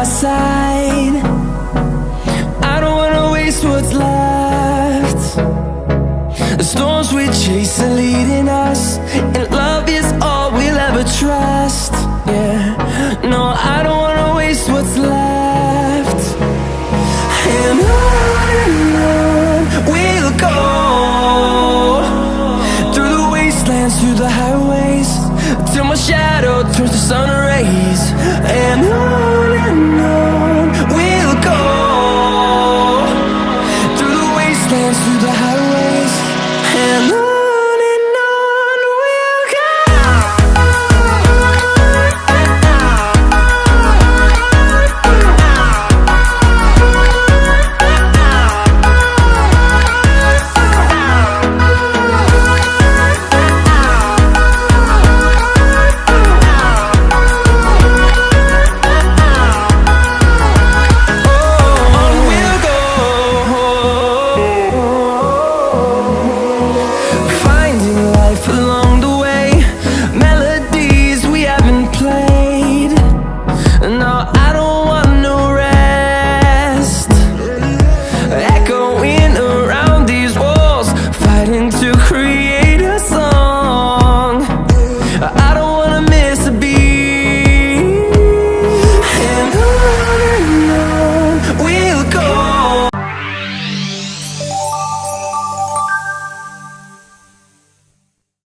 side. I don't wanna waste what's left. The storms we chase are leading us, and love is all we'll ever trust. Yeah, no, I don't wanna waste what's left. And on we'll go, through the wastelands, through the highways, till my shadow turns to sun rays. And on we'll go, through the wastelands, through the highways, and on we'll go. To create